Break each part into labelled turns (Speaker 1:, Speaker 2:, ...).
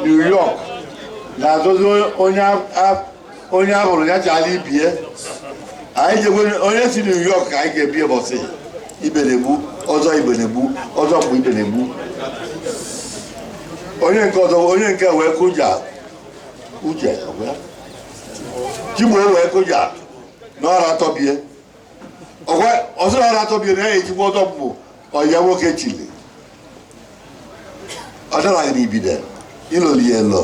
Speaker 1: New York, onye ahụrụ ya chara ibie anyị jegwe onye si New York ka anyị ga-ebi ụbọchị Ibenebu ọzọ Ibenebu ọzọ mgbe Ibenebu onye nke wee kụja uche Chigbo wee kụja n'ọra tọbie ọzọ ọra tọbie na-ejikwa ọzọ mbụ ọya nwoke chili ọ dara n'ibide iloli elo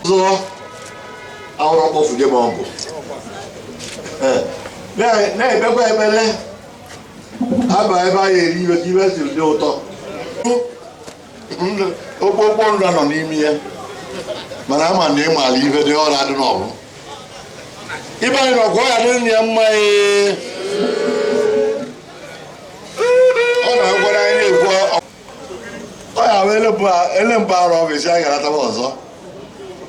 Speaker 1: ọzọ ahụrụ mkpofu dị ma ọ bụ na-ebekwa ebele aba ebe anyị eri ibe ka ibe siri dị ụtọ okpokpo nra nọ n'ime ya mana ama na ịmala ibe dị ọra dị n'ọrụ ibe anyị nọ gụọ ya dị ya mma ọ na-agwara anyị na-ekwu ọ ya wee ele mba arụ ọfịs anyị ga-arataba ọzọ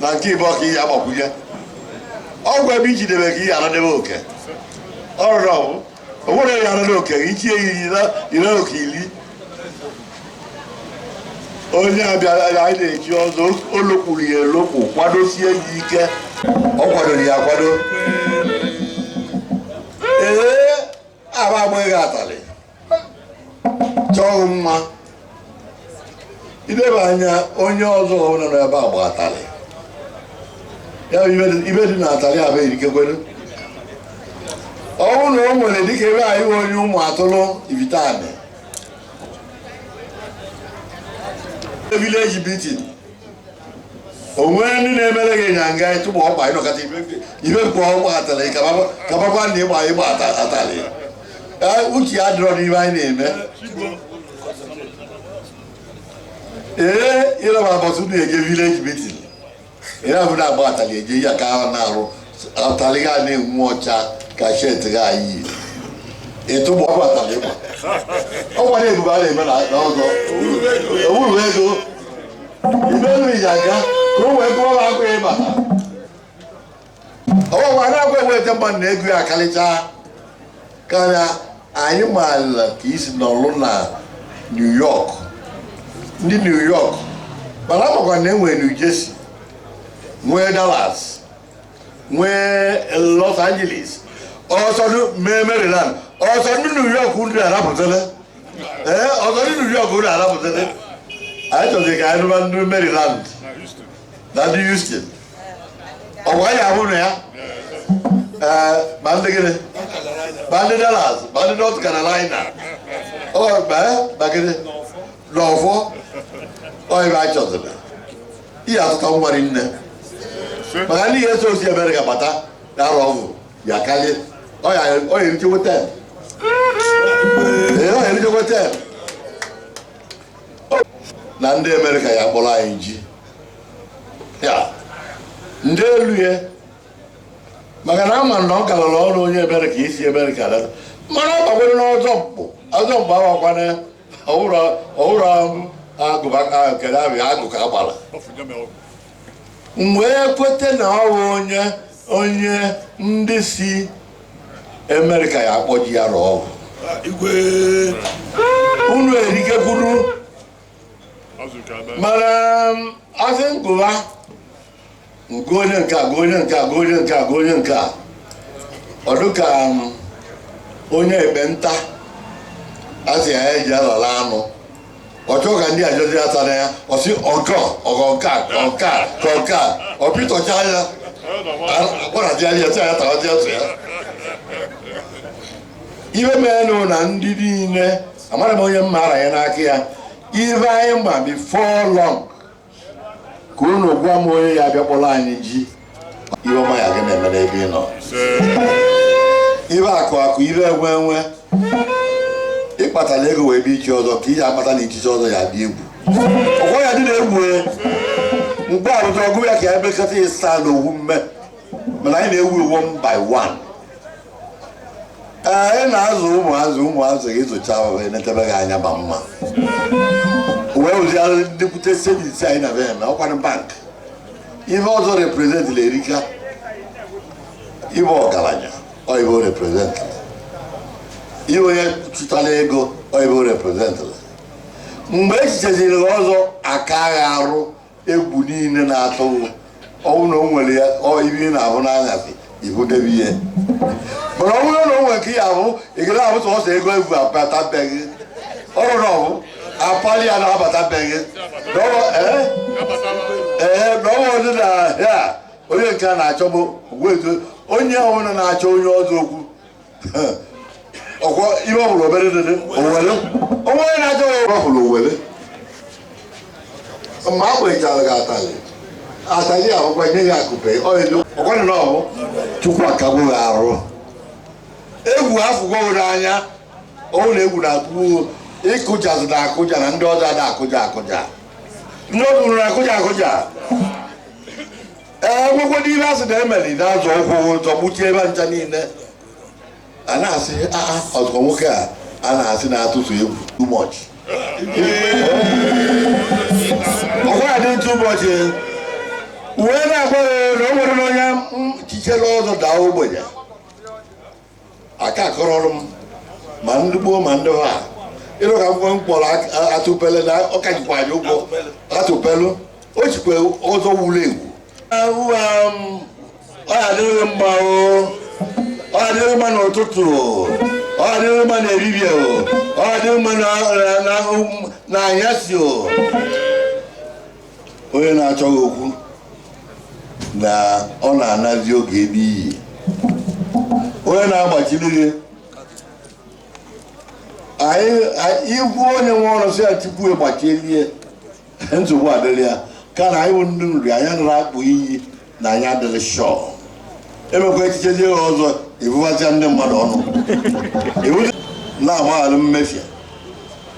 Speaker 1: na nke ibe ọka ihe agbakwunye ọgwụ ebe ijidebe ka ihe aradebe oke ọrụrụ o nwere ya arara oke ichie iri oke iri onye abịara anyị na-eji ọzọ olokpuru ya elokpu kwadosie ya ike ọ kwadoro ya akwado aba agbaghị atalị chọọ mma idebe anya onye ọzọ ọbụla nọ ebe agba atalị ya ibe dị na atalị abụ erikekwere ọ bụrụ na o nwere dịka ebe anyị nwe onye ụmụ atụrụ ibitani village meeting onwe ndị na-emere gị nyanga tụgbọ ọkpa ịnọkọta ibe mkpọ ọgba atalị ka bakwa na ịgba atalị uche ya dịrọ n'ibe anyị na-eme ịrọba bọtụ na-eje village meeting ịrabụ na agba atalị eje ya ka ha na-arụ atalị ga na-enwu ọcha ka shet ga yi ịtụgbọ ọkwa atalị ịgba ọkwa na-ebube a na-eme na ọzọ owuru ego ibe nri ya ga ka o wee gụọ akwa ịbata ọgwụgwa na-agwa enweta mmadụ na ego ya akarịcha karịa anyị maara ka isi nọrụ na New York ndị New York mana amakwa na enwere New Jersey nwee Dallas, nwee Los Angeles, ọsọ mee Maryland, ọsọ ndị New York ndị arapụtala. Ọsọ ndị New York ndị arapụtala. Anyị chọrọ ka anyị nụba ndị Maryland na ndị Houston. Ọgwa anyị ahụ na ya. Ma ndị gịnị? Ma ndị Dallas, ma ndị North Carolina. Ma gịnị? N'ọfọ. Ọ ebe anyị chọrọ. Ihe atụta nwari nne. Maka ndị ga-eso osi America bata na-arụ ọgwụ ya kalie. Ọ ya erichekwa 10. Ọ ya erichekwa 10. Na ndị America ya kpọrọ anyị ji. Ya. Ndị elu ya. Maka na ama na ọ galala ọrụ onye America isi America dada. Mana ọ gbakwere n'Ozomkpu. Ozomkpu awakwana ọhụrụ agụba kere abịa agụ ka agbara. Mgbe ekwete na ọ bụ onye ndị si America ya akpọji ya rụọ ọgwụ. Unu erikekwuru mana asị ngụwa nke onye nke a ọ dịka onye ekpenta asị ya eji alala anụ ọ chọọ ka ndị ajọzi ya tara ya ọ sị ọka ọ pịtọcha ya akpọrọdịarị ya tụ ya tawadị atụ ya ibe menụ na ndị niile amara m onye mmara ya n'aka ya ibe anyị ma before long ka unu gwa m onye ya bịa kpọrọ anyị ji ibe ọma ya gị na-eme n'ebe ị nọ ibe akụ ibe enwe ịkpatala ego wee bịa ichi ọzọ ka ihe akpata na ichichi ọzọ ya dị egwu ọkwa ya dị na-egwu mgbe arụta ọgụ ya ka ya bekata ịsa n'owu mme mana anyị na-ewu 1 by 1. Anyị na-azụ ụmụazụ ịzụcha netebe gị anya ma mma wee ụziara ndekwute sevisi anyị na be na ọkwanụ bank ihe ọzọ reprezentịla erika ibe ọgaranya oyibo reprezentịla ihe onye chụtara ego oyibo reprezentịla mgbe echicheziri ọzọ aka agha arụ egwu niile na-atụ ọnwụ na o nwere ya ibe na-abụ n'ahazi ibu debe ihe mana ọ bụrụ na o nwere ka ihe abụ ị gara abụ sọsọ ego egwu abatabeghị ọrụ na ọbụ apali ya na-abatabeghị n'ọnwa dị na ya onye nke a na-achọbụ onye ọbụla na-achọ onye ọzọ okwu ọkwọ ihe ọ bụrụ obere dede owere onwe onye na-achọ ọ bụrụ owere ma a gbechara gị atali akwụkwọ nye gị akụpe ọkwanụ na ọbụ Chukwu akagbu gị arụ egwu afụgo n'anya ọwụ na egwu na-akụ ịkụjazụ na akụja na ndị ọzọ ada akụja ndị ọzọ rụrụ akụja gwekwe n'ihe asị na emeli na-azọ ụkwụ zọgbuchie ebe ncha niile a na-asị ọzọ nwoke a na-asị na-atụtụ egwu too much ọkwa ya dị too much wee na-agwa na o nwere n'onye chichela ọzọ daa ogbenye aka akọrọ ọrụ m ma ndị gboo ma ndị ha ịrụ ka mgbe m kpọrọ atụpele na ọka jikwa anyị ụgwọ atụpelu o jikwa ọzọ wuru egwu ọ adịghị mma ọ adịghị mma n'ụtụtụ ọ adịghị mma n'ehihie ọ adịghị mma n'anyasị onye na-achọghị okwu na ọ na-anazi oge ebe iyi onye na-agbachiri gị igwu onye nwe ọrụ si ya tupu ịgbachilie nsogbu adịrị ya ka na anyị bụ ndị nri anya nara akpụ iyi na anya adịrị shọ emekwa echichezie ha ọzọ ebubazia ndị mmadụ ọnụ na-agbaghalụ mmefie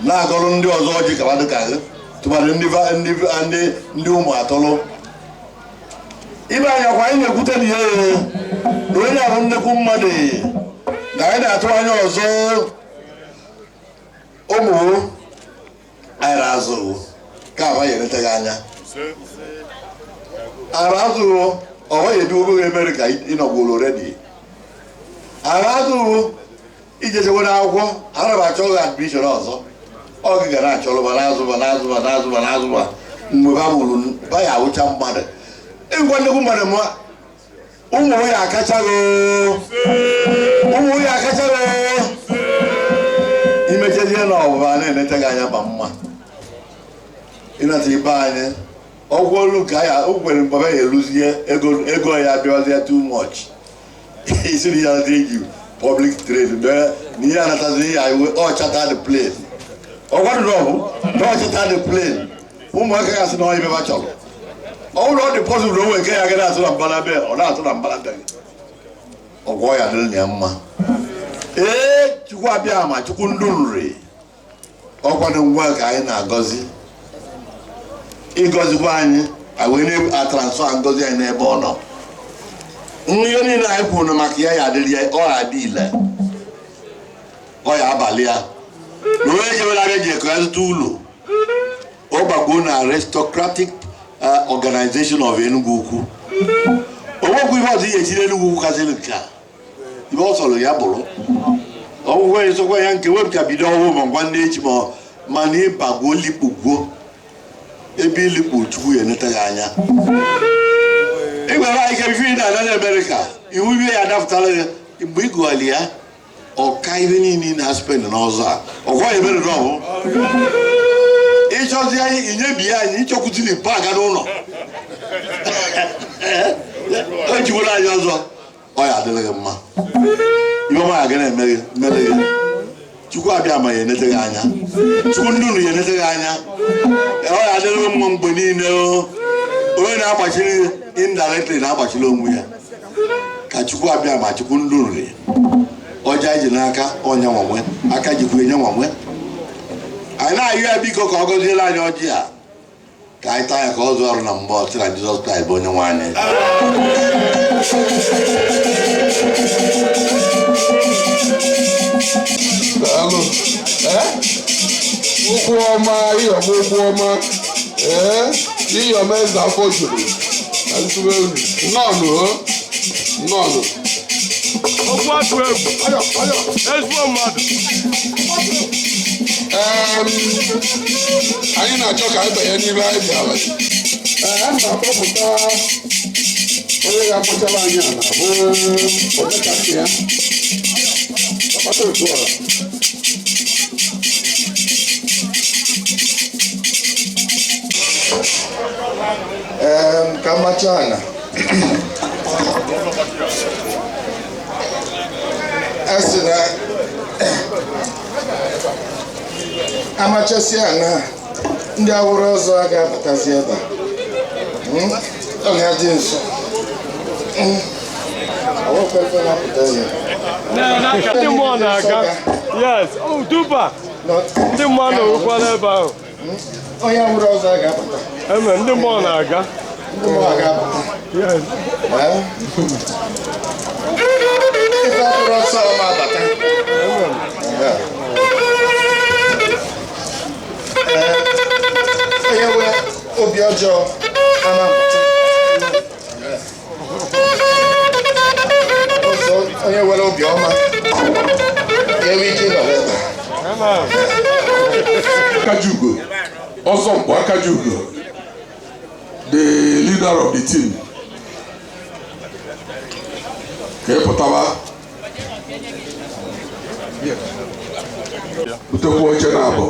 Speaker 1: na-agọrụ ndị ọzọ ọjị kaba dịka gị tụmadị ndị ụmụ atọlụ ibe anya kwa anyị na-ekwute na ihe na onye ahụ nnekwu mmadụ na anyị na-atụ anya ọzọ ụmụ anyị na-azụ ka aba ya eletaghị anya ara azụ ọwa ya edu ogogo emere ka ịnọgburu redi ara azụ ijejewe n'akwụkwọ ana m achọghị admishọn ọzọ ọ gị ga na-achọrọ ma na-azụba mgbe ba bụrụ ba ya awụcha mmadụ ịgwa nnukwu mmadụ mụ ụmụ ya akachago imechezie na ọbụba na-enetaghị anya ma mma ịnata ibe anyị ọgwụ olu ka ya ogwere mbaba ya eruzie ego ya bịazie too much isiri ya eji public trade na ihe anatazi ya iwe ọchata the plane ọgwadụ ọbụ na ọchata the plane ụmụaka ya sị na onye beba chọrọ ọ bụrụ ọ dị pọsụlụ onwe nke ya gara atụ na mbala be ọ na-atụ na mbala be ọgwọ ya dịrị ya mma chukwu abịa ma chukwu ndụ nri ọkwado ngwa ka anyị na-agọzi ịgọzikwa anyị wee na-atransfa ngọzi anyị n'ebe ọ nọ ihe niile anyị kwuru na maka ya adịrị ya ọya dị ile ọya abalị ya na onye jewere abịa ji ekọ ya zụta ụlọ ọ gbagbuo na aristocratic organization of Enugu Ukwu onwekwu ihe ọzọ ihe echiri Enugu Ukwu kasịrị nke a ibe ọ sọrọ ya bụrụ ọgwụgwọ ya esokwa ya nke wepụta bido ọhụụ ma ngwa ndị echi ma na ịbagwo likpugwo ebe ilikpu chukwu ya enetaghị anya ịgwara anyị ka ife na ala Amerịka iwu ibe ya adapụtara ya mgbe ị gụghali ya ọka ihe niile na spend n'ọzọ a ọgwọ ya emere n'ọbụ ịchọzi anyị inyebi ya anyị ịchọkwutili paga n'ụlọ o jiwere anyị ọzọ ọ ya adịrịghị mma ibe ọma ya gana emere gị chukwu abịa ma ya eneteghị anya chukwu ndị unu ya eneteghị anya ọ ya adịrịghị mma mgbe niile onye na-agbachiri indirectly na-agbachiri onwe ya ka chukwu abịa ma chukwu ndị unu ọja iji n'aka onye nwanwe aka jikwa enye nwanwe anyị na-ayụ ya biko ka ọ gọziere anyị ọjị a ka anyị taa ya ka ọ zụọ ọrụ na mgbe ọsị na Jizọs Kraịst bụ onye nwe anyị
Speaker 2: okwu ọma ịyọm okwu ọma ịyọm eze afọ juru na ntụrụ nnọọnụ
Speaker 3: okwu atụ egwu ezigbo mmadụ
Speaker 2: anyị na-achọ ka anyị banye n'ibe anyị bịara a na-akpọpụta onye ga-akpọchara anyị ala bụ omekasị ya ọkpata otu ọra ka mmacha ana a sị na amachasị ana ndị awụrụ ọzọ a ga-abatazi ebe a ọ ga-adị nso
Speaker 3: ndị mmụọ na-aga yes duba ndị mmụọ na-erukwala ebe ahụ
Speaker 2: onye awụrụ ọzọ a ga-abata
Speaker 3: ndị mmụọ na-aga
Speaker 2: ndị mmụọ ga-abata ife awụrụ ọsọ ọma abata onye nwe obi ọjọọ ama ọzọ onye nwere obi ọma enwe ike ịnọrọ Akajugo Ozomkpu Akajugo, the leader of the team. Kepotaba utekwu oche na abụ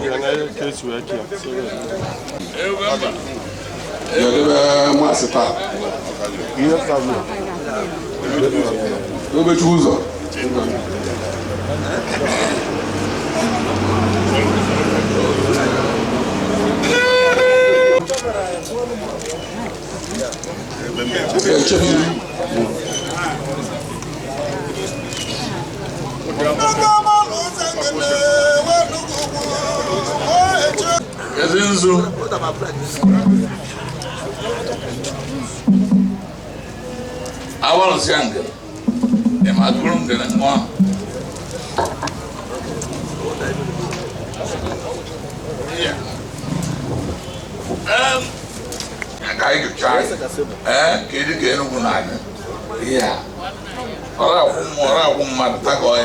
Speaker 2: yadebe masị taa obechi ụzọ Ezinzu awal siang emakulum dengan semua kayak gitu kiri kiri nungguan iya orang mata kau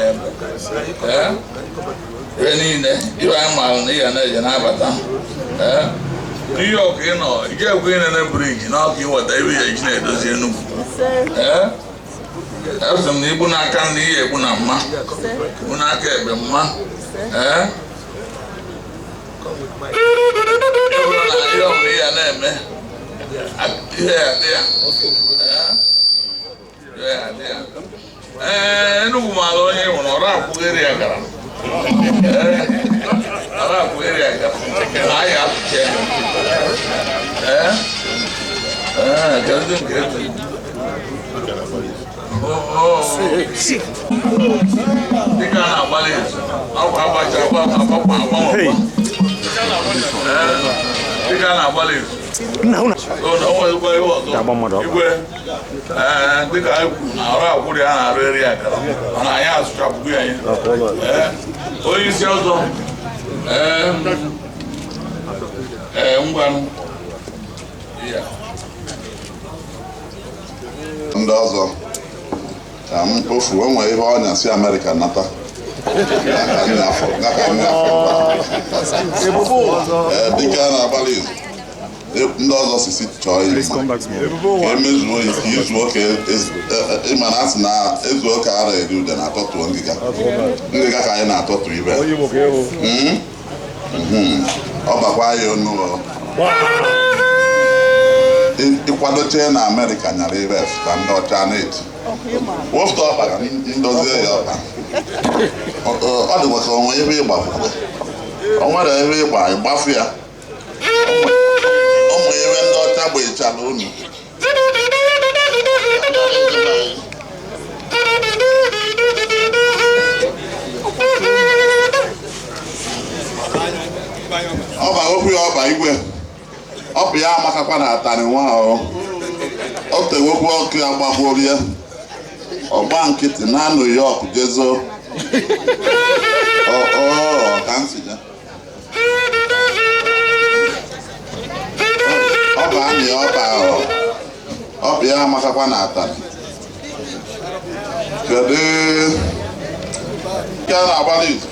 Speaker 2: ini nih, dia yang mal nih, ya nih, jangan apa
Speaker 4: New York ije ekwe na bridge na ọka iweta ibe ya eji na-edozi Enugu. Ese m na ibu n'aka nri ihe egbu na mma, ibu n'aka ekpe mma. Ịbụrụ na ihe ọbụla ya na-eme ihe ya dị ya. Enugu maala onye nwụrụ ọrụ akwụghịrị ya gara. Ọrụ akwụghịrị ya gara. Na anyị apụche. Kedu nke etu? Dikeanagbalizu. Ọkwa agbacha agbanwe. Dikeanagbalizu. Igwe dịka anyị kwuru na ọrụ akwụrụ ya na-arụ eri akara mana anyị asụchapụgo ya onye isi ọzọ ngwanụ
Speaker 2: ndị ọzọ ka m kpofu o nwere ihe ọnya si Amerịka nata Dikeanagbalizu ndị ọzọ sisi chọọ ihe ka emezuo ka izuo ka ịma na asị na ezuo ka ara eri ude na-atọtuo ngịga ka anyị na-atọtu ibe ọ bakwa ya ọnụ ịkwadoche na Amerịka nyara ibe ka ndị ọcha na-eti wofta ọkpa ka ndozie ya ọkpa ọ dịkwa ka onwe ebe ịgbakwukwe o nwere ebe ịgbafu ya ụmụ ebe ndị ọcha gbechala unu ọba okwu ya ọba igwe ọpụ ya amakakwa na atarị nwa ahụ o tewekwu ọkụ ya gbagbuoru ya ọgba nkịtị na New York jezo ka nsija ọba anyị ọba ya amakakwa na atarị kedu Dikeanagbalizu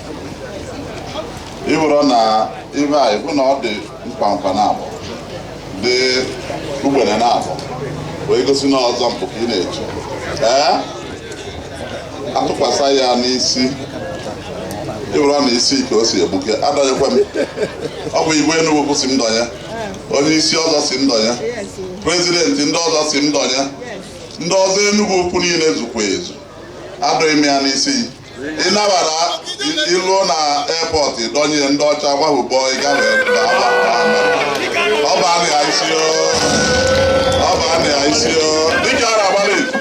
Speaker 2: ịbụrụ na ibe anyị bụ na ọ dị mkpamkpa na-abụ dị ugbene na-abụ wee gosi na Ozomkpu ka ị na-eche atụkwasị ya n'isi ịbụrụ na isi ka o si egbuke adọnyekwa m ọ bụ igwe Enugu bụ si m dọnye onye isi ọzọ si m dọnye prezidenti ndị ọzọ si m dọnye ndị ọzọ Enugu ukwu niile zukwa ezu adọghị m ya n'isi ịnabara iluo na airport donye ndị ọcha gbahụbọ ịgafe ọba anyị ya isi Dikeanagbalizu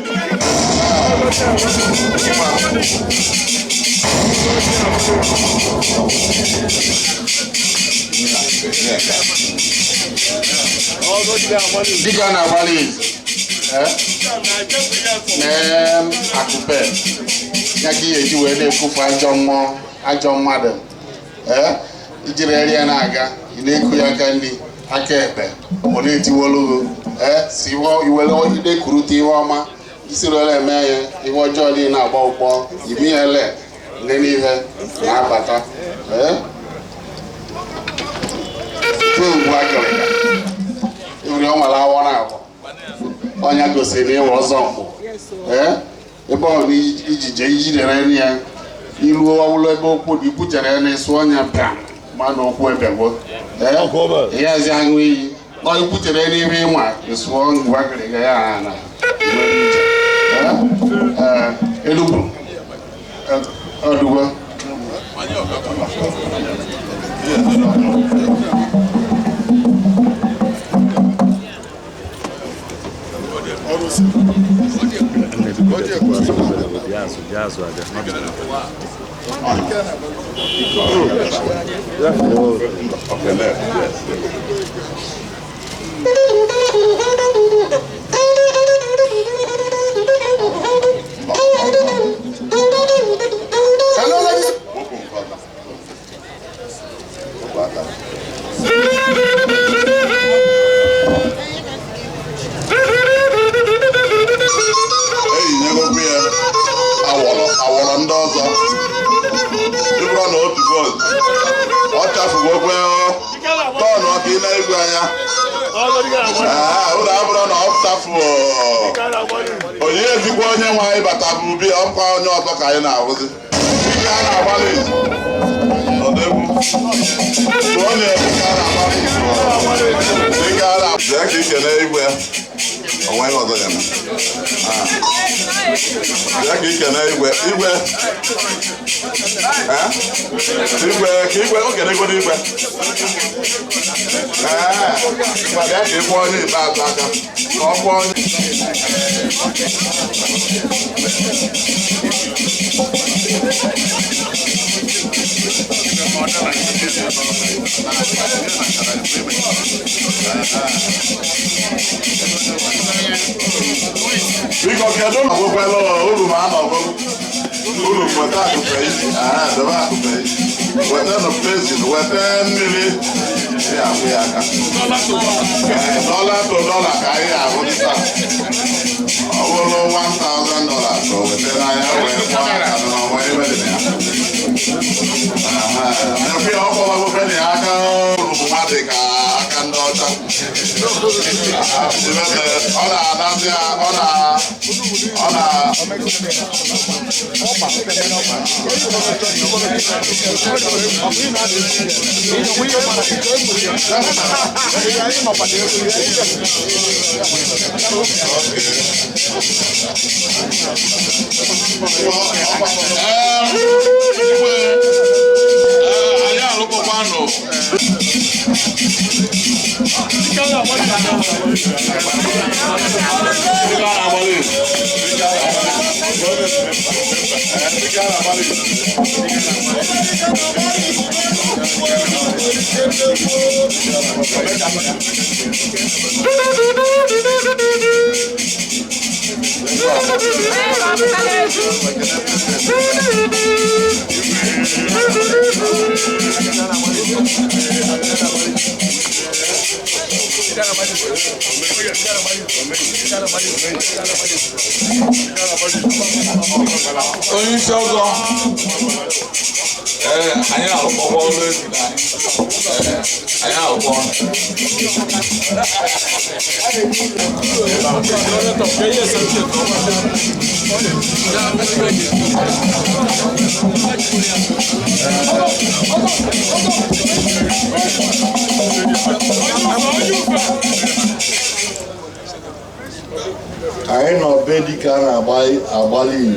Speaker 2: Dikeanagbalizu akụpe ya ka ihe eji wee na-ekwufu ajọ mmadụ ijiri eri ya na-aga ị na-eku ya aka nri aka ekpe ọ na-etiwologo iwere idekurute ihe ọma isiriola eme ya ihe ọjọọ dị na-agba ụgbọ ime ya ele ndị n'ihe na-abata ugbu a gịrịga iri ọ nwere awọ na-abụ ọnya gosiri ịwa Ozomkpu ebe ọ bụ ijidere nri ya iruo ọwụlọ ebe okwu dị ikwuchere ya na-esu ọnya bịa ma na okwu ebegbo ihe ezi aṅụ iyi ọ ikwuchere n'ihe ịma esuo ngwa gịrịga ya na Enugu ọdụgbo awọrọ ndị ọzọ ịbụrụ na otu gold ọ chafugokwe tọnụ ọka ị na-egwu mmanya ụlọ abụrụ na ọpụtafụ onye ezigbo onye nwe anyị bata bụ ubi ọkwa onye ọzọ ka anyị na-ahụzi ike a na-agbalị izu ọdegbu ọ na-ebu ka a na-agbalị izu ike a na-abụzi ka ike na-igwe onwe ọzọ ya na ya ka ike na-igwe igwe ka igwe o kere ego n'igwe ya ka ịkpọ onye ikpeazụ aka ka ọ kpọọ onye biko kedu ma ọgwụkwela uru ma a nọgụ uru weta akụpe isi debe akụpe isi weta nụ plezin weta mmiri ya ahụ ya aka dọla to dọla ka anyị ahụ taa ọ bụrụ $1,000 ka o wetara anya wee kwa aka n'ọnwa ebe dị na ya ebe ọkpọrọ ofe na ya aka uru mmadụ ka aka ndị ọcha ọ na-adazi ọ na onye isi ọzọ anyị arụkọkwa ọrụ ezi na anyị arụkọ
Speaker 1: anyị nọ be dike a na-agbalị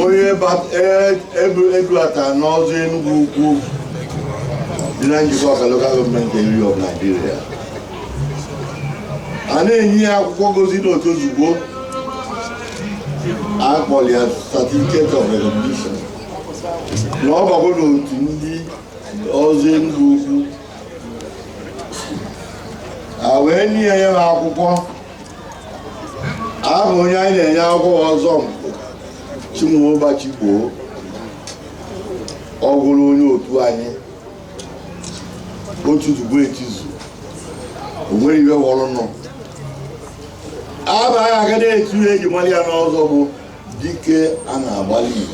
Speaker 1: onye ebulata n'ọzọ Enugu Ukwu dị na njikọ ọka local gọọmenti area of Nigeria a na-enye ya akwụkwọ gosi n'otu ozugbo akpọrọ ya certificate of recognition na ọ bago n'otu ndị ọzọ Enugu Ukwu wee nye ya akwụkwọ ahụ onye anyị na-enye akwụkwọ Ozomkpu Dikeanagbalizu ọ bụrụ onye otu anyị otu tugbo etizu o nwere iwe wọrọ nọ abaghị aga na-etu eji mali ya n'ọzọ bụ Dikeanagbalizu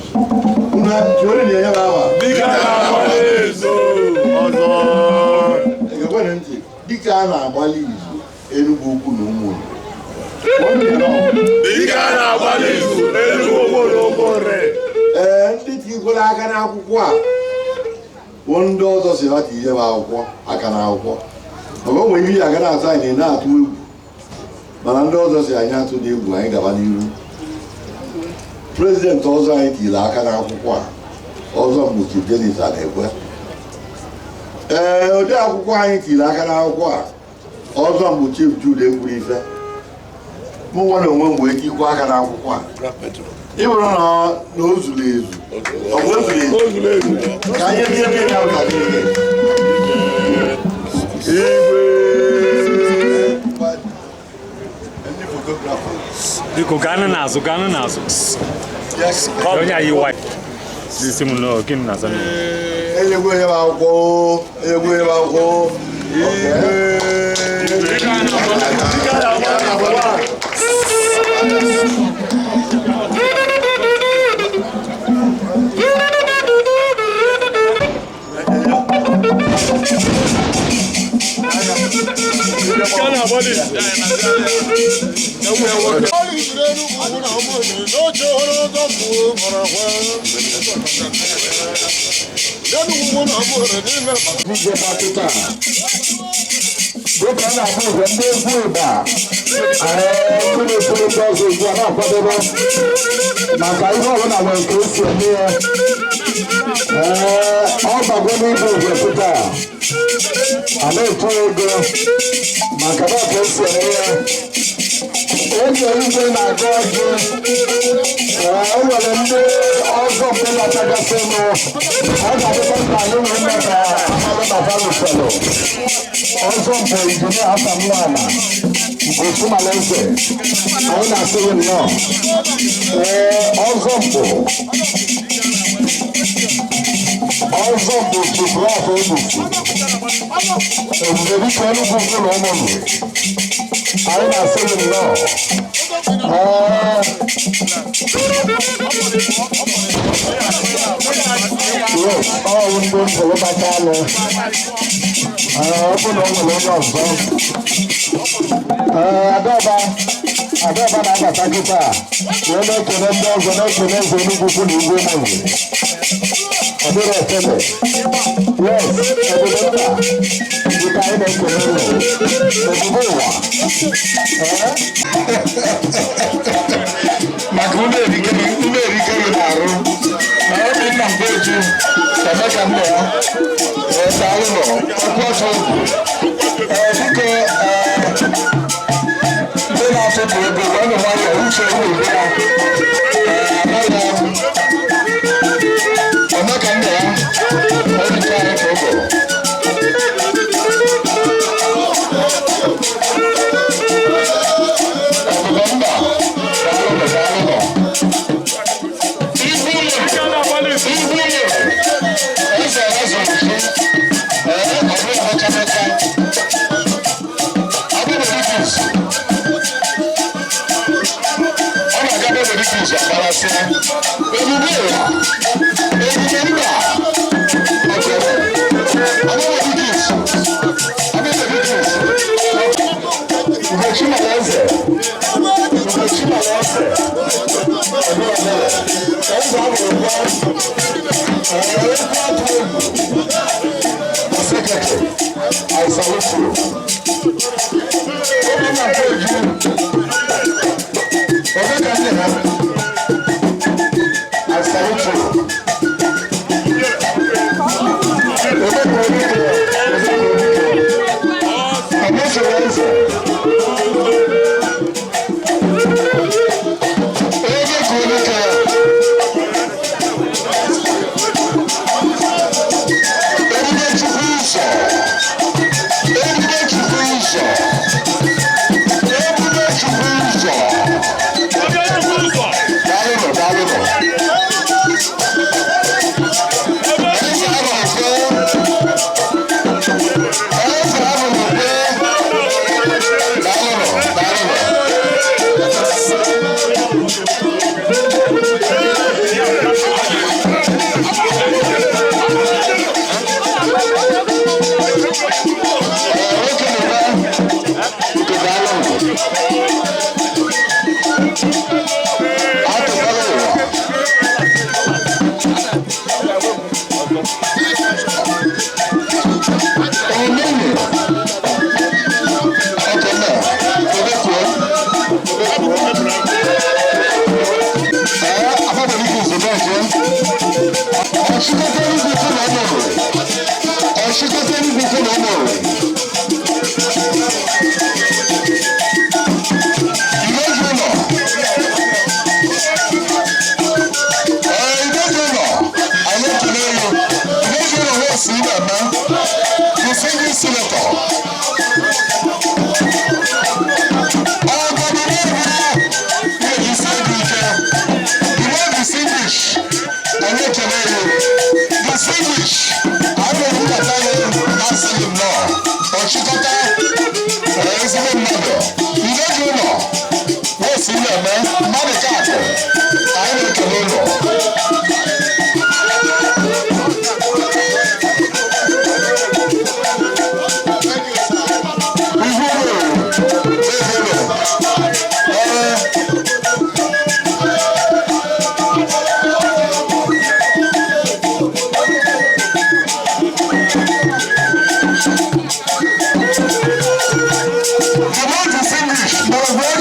Speaker 1: na-enye m ama Dikeanagbalizu ọzọ egekwere ntị Dikeanagbalizu Enugu Ukwu na ụmụ Dikeanagbalizu Enugu Ukwu na ụmụ ndị tikwere aka n'akwụkwọ a bụ ndị ọzọ si ha tinye m akwụkwọ aka n'akwụkwọ maka o nwere ihe aga na-atụ anyị na-atụ egwu mana ndị ọzọ si anyị atụ n'egwu anyị gaba n'iru prezidenti ọzọ anyị tiri aka n'akwụkwọ a Ozomkpu Dikeanagbalizu ode akwụkwọ anyị tiri aka n'akwụkwọ a Ozomkpu Chief Jude Ekwurife mụ nwa na onwe mgbe ike ikwu aka n'akwụkwọ a ịbụrụ na o zuru ezu ọ bụ ozuru ezu ka anyị dị ebe ya ụka niile
Speaker 3: Biko gaa n'azụ onye anyị wa isi m na gịnị na-aza
Speaker 1: enyegwu onye m akwụkwọ Distinguish. I don't know what
Speaker 2: That's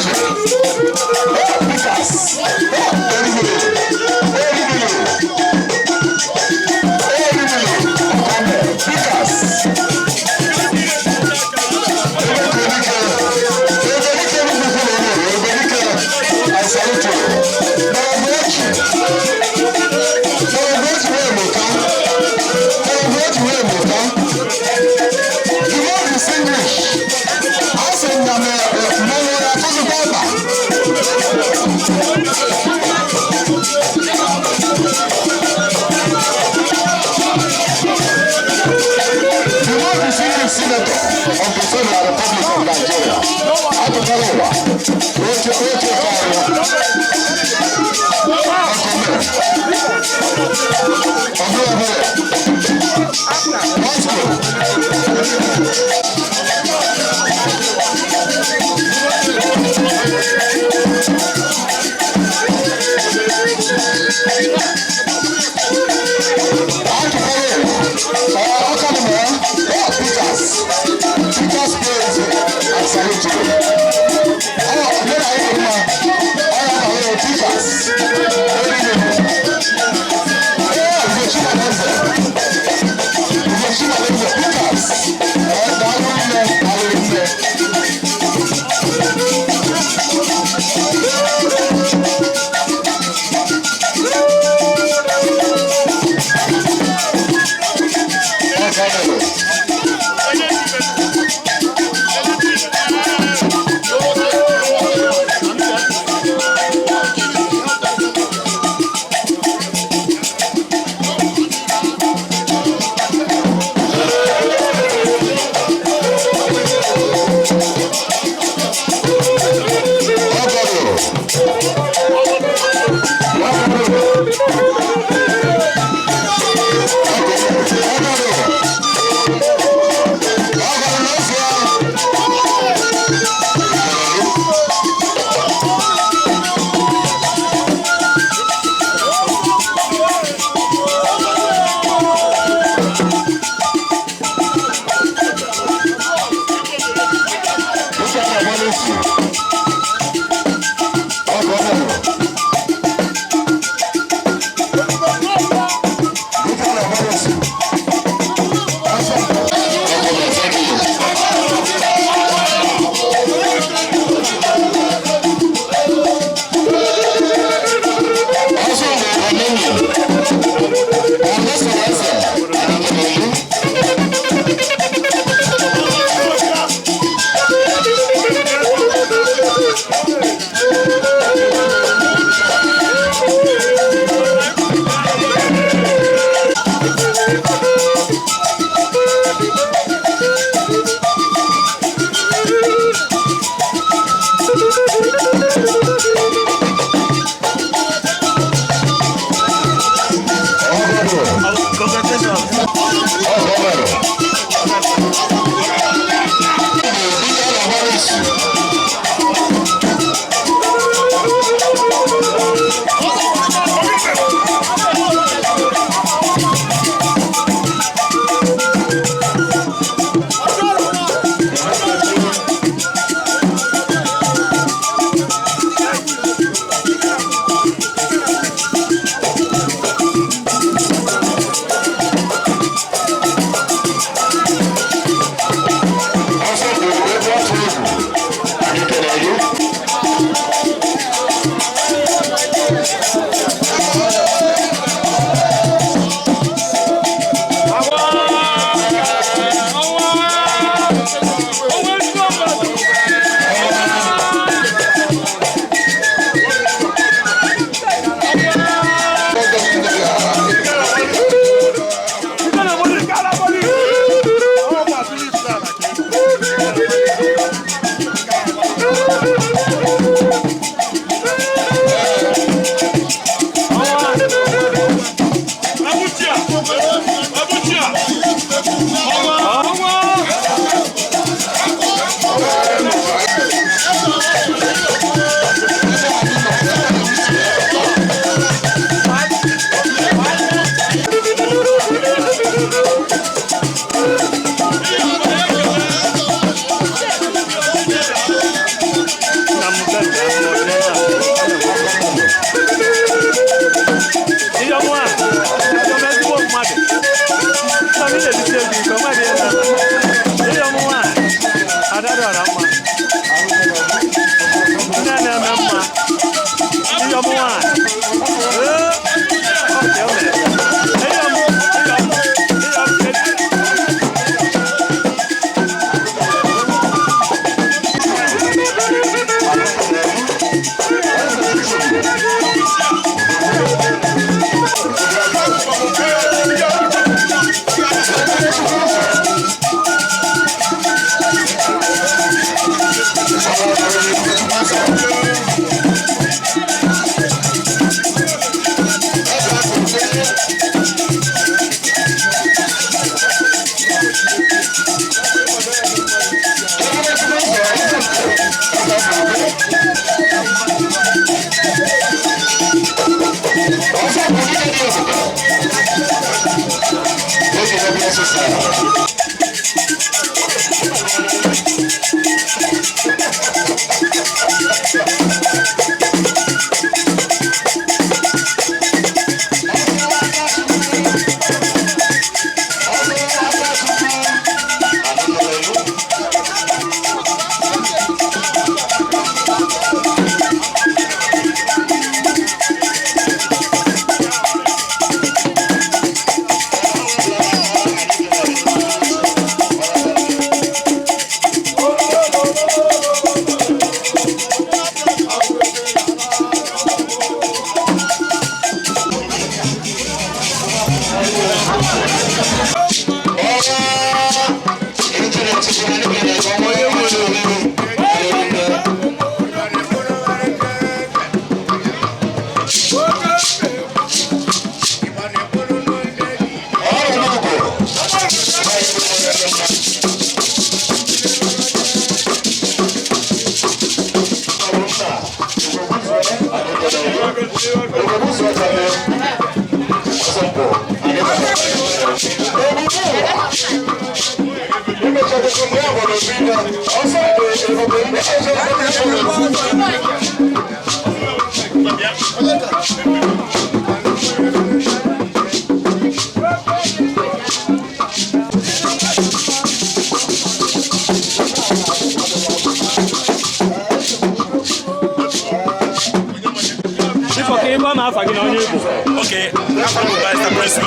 Speaker 5: Okay, I'm going to press you.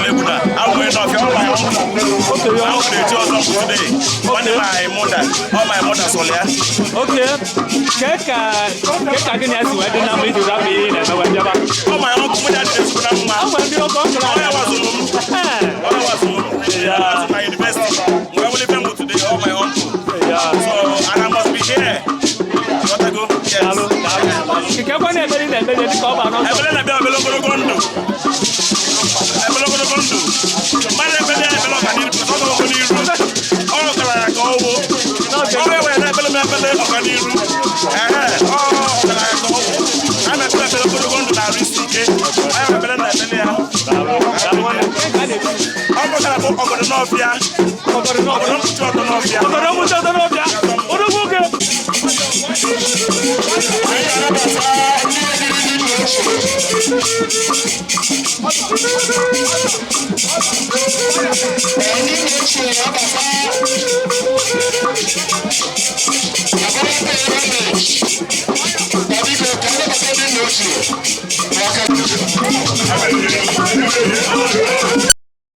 Speaker 5: I'm going to today. My mother's all there.
Speaker 3: Okay.
Speaker 5: My uncle my university. Today, my uncle. So, and I must be here. What I go?